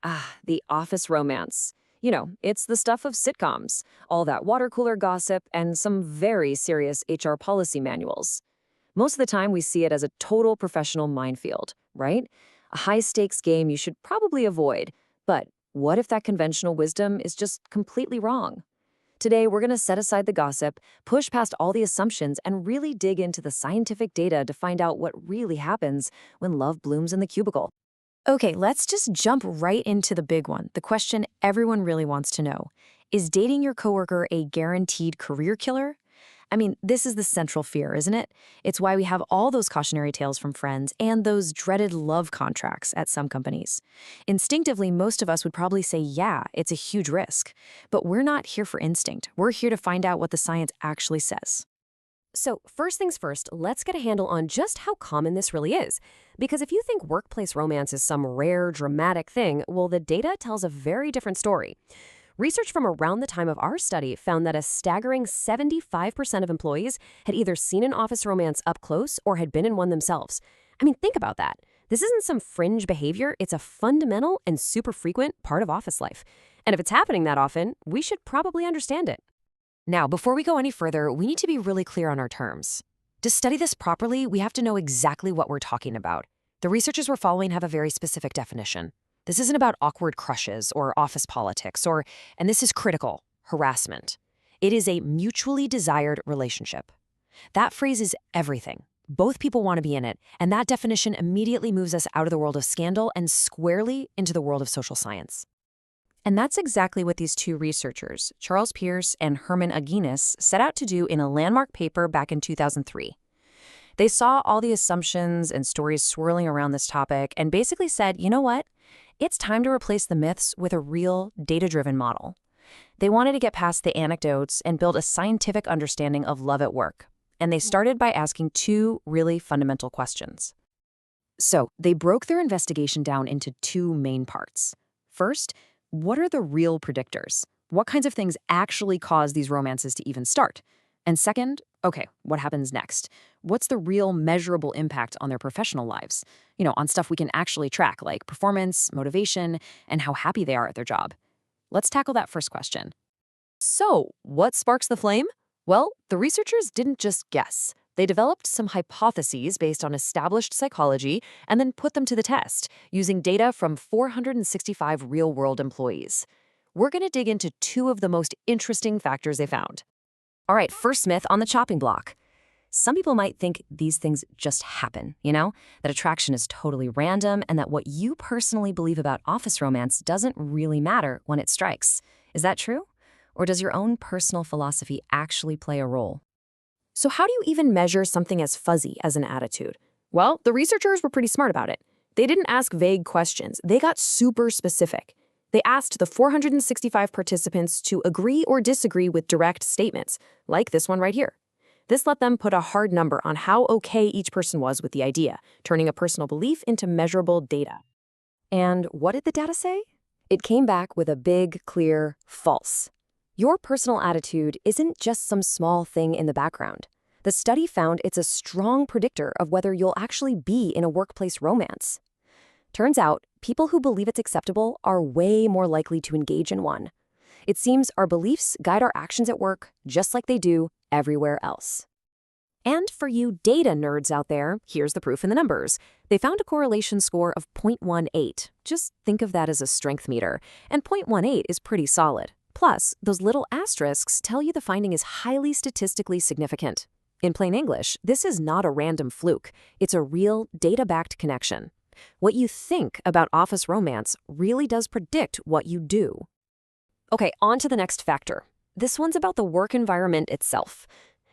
Ah, the office romance. It's the stuff of sitcoms, all that water cooler gossip, and some very serious HR policy manuals. Most of the time, we see it as a total professional minefield, right? A high stakes game you should probably avoid. But what if that conventional wisdom is just completely wrong? Today, we're going to set aside the gossip, push past all the assumptions, and really dig into the scientific data to find out what really happens when love blooms in the cubicle. Okay, let's just jump right into the big one, the question everyone really wants to know. Is dating your coworker a guaranteed career killer? I mean, this is the central fear, isn't it? It's why we have all those cautionary tales from friends and those dreaded love contracts at some companies. Instinctively, most of us would probably say, yeah, it's a huge risk. But we're not here for instinct. We're here to find out what the science actually says. So, first things first, let's get a handle on just how common this really is. Because if you think workplace romance is some rare, dramatic thing, well, the data tells a very different story. Research from around the time of our study found that a staggering 75% of employees had either seen an office romance up close or had been in one themselves. I mean, think about that. This isn't some fringe behavior, it's a fundamental and super frequent part of office life. And if it's happening that often, we should probably understand it. Now, before we go any further, we need to be really clear on our terms. To study this properly, we have to know exactly what we're talking about. The researchers we're following have a very specific definition. This isn't about awkward crushes or office politics and this is critical, harassment. It is a mutually desired relationship. That phrase is everything. Both people want to be in it, and that definition immediately moves us out of the world of scandal and squarely into the world of social science. And that's exactly what these two researchers, Charles Pierce and Herman Aginis, set out to do in a landmark paper back in 2003. They saw all the assumptions and stories swirling around this topic and basically said, you know what? It's time to replace the myths with a real, data-driven model. They wanted to get past the anecdotes and build a scientific understanding of love at work. And they started by asking two really fundamental questions. So, they broke their investigation down into two main parts. First, what are the real predictors? What kinds of things actually cause these romances to even start? And second, okay, what happens next? What's the real measurable impact on their professional lives? On stuff we can actually track, like performance, motivation, and how happy they are at their job. Let's tackle that first question. So, what sparks the flame? Well, the researchers didn't just guess. They developed some hypotheses based on established psychology and then put them to the test, using data from 465 real-world employees. We're going to dig into two of the most interesting factors they found. All right, first myth on the chopping block. Some people might think these things just happen, that attraction is totally random and that what you personally believe about office romance doesn't really matter when it strikes. Is that true? Or does your own personal philosophy actually play a role? So how do you even measure something as fuzzy as an attitude? Well, the researchers were pretty smart about it. They didn't ask vague questions. They got super specific. They asked the 465 participants to agree or disagree with direct statements, like this one right here. This let them put a hard number on how okay each person was with the idea, turning a personal belief into measurable data. And what did the data say? It came back with a big, clear false. Your personal attitude isn't just some small thing in the background. The study found it's a strong predictor of whether you'll actually be in a workplace romance. Turns out, people who believe it's acceptable are way more likely to engage in one. It seems our beliefs guide our actions at work just like they do everywhere else. And for you data nerds out there, here's the proof in the numbers. They found a correlation score of 0.18. Just think of that as a strength meter, and 0.18 is pretty solid. Plus, those little asterisks tell you the finding is highly statistically significant. In plain English, this is not a random fluke. It's a real, data-backed connection. What you think about office romance really does predict what you do. Okay, on to the next factor. This one's about the work environment itself.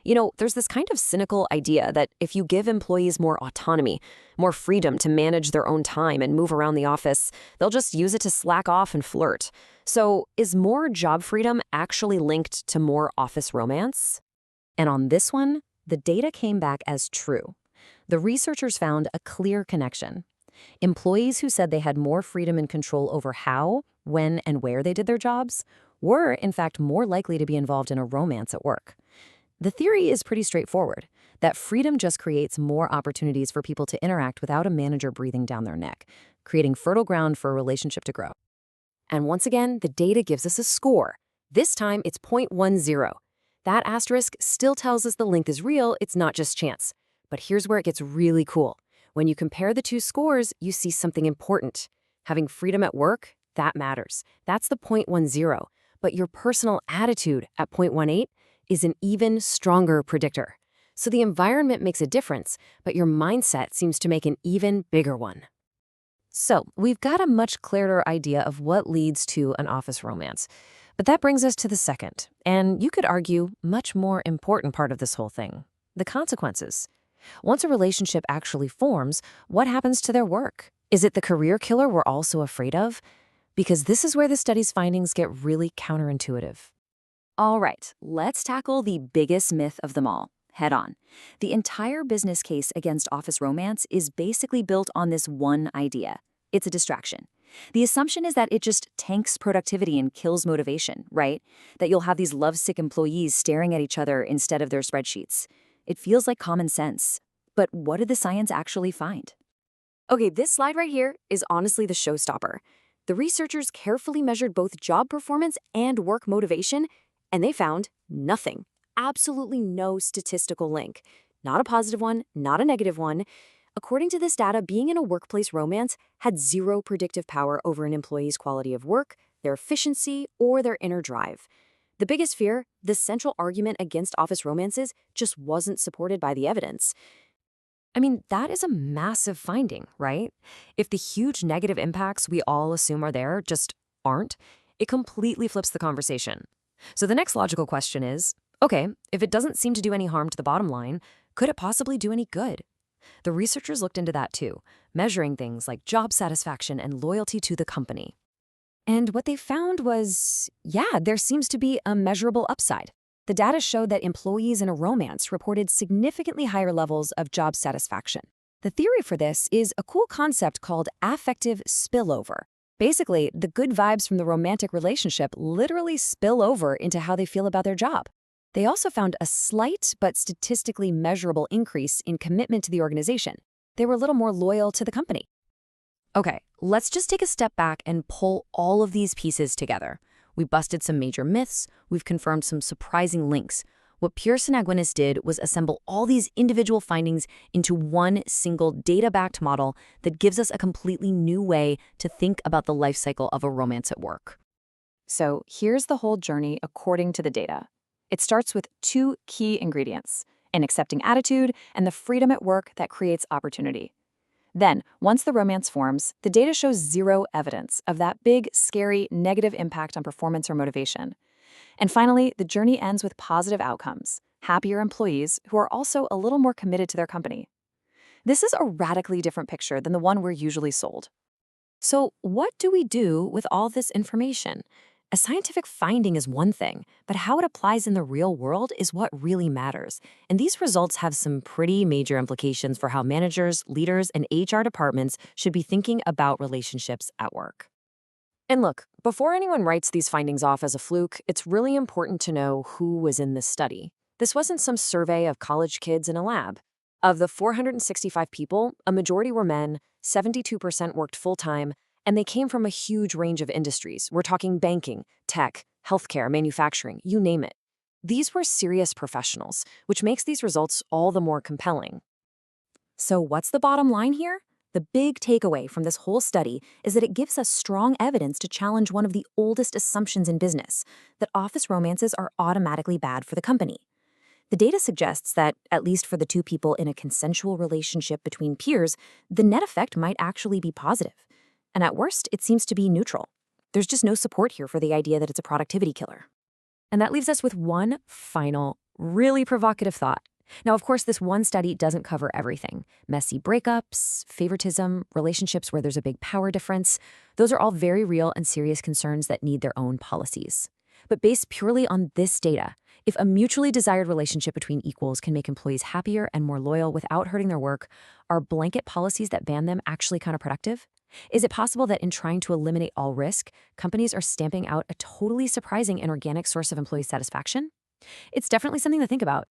There's this kind of cynical idea that if you give employees more autonomy, more freedom to manage their own time and move around the office, they'll just use it to slack off and flirt. So, is more job freedom actually linked to more office romance? And on this one, the data came back as true. The researchers found a clear connection. Employees who said they had more freedom and control over how, when, and where they did their jobs were, in fact, more likely to be involved in a romance at work. The theory is pretty straightforward, that freedom just creates more opportunities for people to interact without a manager breathing down their neck, creating fertile ground for a relationship to grow. And once again, the data gives us a score. This time, it's 0.10. That asterisk still tells us the link is real, it's not just chance. But here's where it gets really cool. When you compare the two scores, you see something important. Having freedom at work, that matters. That's the 0.10. But your personal attitude at 0.18 is an even stronger predictor. So the environment makes a difference, but your mindset seems to make an even bigger one. So we've got a much clearer idea of what leads to an office romance. But that brings us to the second, and you could argue much more important part of this whole thing, the consequences. Once a relationship actually forms, what happens to their work? Is it the career killer we're also afraid of? Because this is where the study's findings get really counterintuitive. All right, let's tackle the biggest myth of them all, head on. The entire business case against office romance is basically built on this one idea. It's a distraction. The assumption is that it just tanks productivity and kills motivation, right? That you'll have these lovesick employees staring at each other instead of their spreadsheets. It feels like common sense. But what did the science actually find? Okay, this slide right here is honestly the showstopper. The researchers carefully measured both job performance and work motivation, and they found nothing. Absolutely no statistical link. Not a positive one, not a negative one. According to this data, being in a workplace romance had zero predictive power over an employee's quality of work, their efficiency, or their inner drive. The biggest fear, the central argument against office romances, just wasn't supported by the evidence. I mean, that is a massive finding, right? If the huge negative impacts we all assume are there just aren't, it completely flips the conversation. So the next logical question is, okay, if it doesn't seem to do any harm to the bottom line, could it possibly do any good? The researchers looked into that too, measuring things like job satisfaction and loyalty to the company. And what they found was, yeah, there seems to be a measurable upside. The data showed that employees in a romance reported significantly higher levels of job satisfaction. The theory for this is a cool concept called affective spillover. Basically, the good vibes from the romantic relationship literally spill over into how they feel about their job. They also found a slight but statistically measurable increase in commitment to the organization. They were a little more loyal to the company. Okay, let's just take a step back and pull all of these pieces together. We busted some major myths, we've confirmed some surprising links. What Pearson Aguinis did was assemble all these individual findings into one single data-backed model that gives us a completely new way to think about the life cycle of a romance at work. So here's the whole journey according to the data. It starts with two key ingredients, an accepting attitude and the freedom at work that creates opportunity. Then, once the romance forms, the data shows zero evidence of that big, scary, negative impact on performance or motivation. And finally, the journey ends with positive outcomes, happier employees who are also a little more committed to their company. This is a radically different picture than the one we're usually sold. So, what do we do with all this information? A scientific finding is one thing, but how it applies in the real world is what really matters. And these results have some pretty major implications for how managers, leaders, and HR departments should be thinking about relationships at work. And look, before anyone writes these findings off as a fluke, it's really important to know who was in this study. This wasn't some survey of college kids in a lab. Of the 465 people, a majority were men, 72% worked full-time, and they came from a huge range of industries. We're talking banking, tech, healthcare, manufacturing, you name it. These were serious professionals, which makes these results all the more compelling. So what's the bottom line here? The big takeaway from this whole study is that it gives us strong evidence to challenge one of the oldest assumptions in business, that office romances are automatically bad for the company. The data suggests that, at least for the two people in a consensual relationship between peers, the net effect might actually be positive. And at worst, it seems to be neutral. There's just no support here for the idea that it's a productivity killer. And that leaves us with one final, really provocative thought. Now, of course, this one study doesn't cover everything. Messy breakups, favoritism, relationships where there's a big power difference. Those are all very real and serious concerns that need their own policies. But based purely on this data, if a mutually desired relationship between equals can make employees happier and more loyal without hurting their work, are blanket policies that ban them actually counterproductive? Is it possible that in trying to eliminate all risk, companies are stamping out a totally surprising and organic source of employee satisfaction? It's definitely something to think about.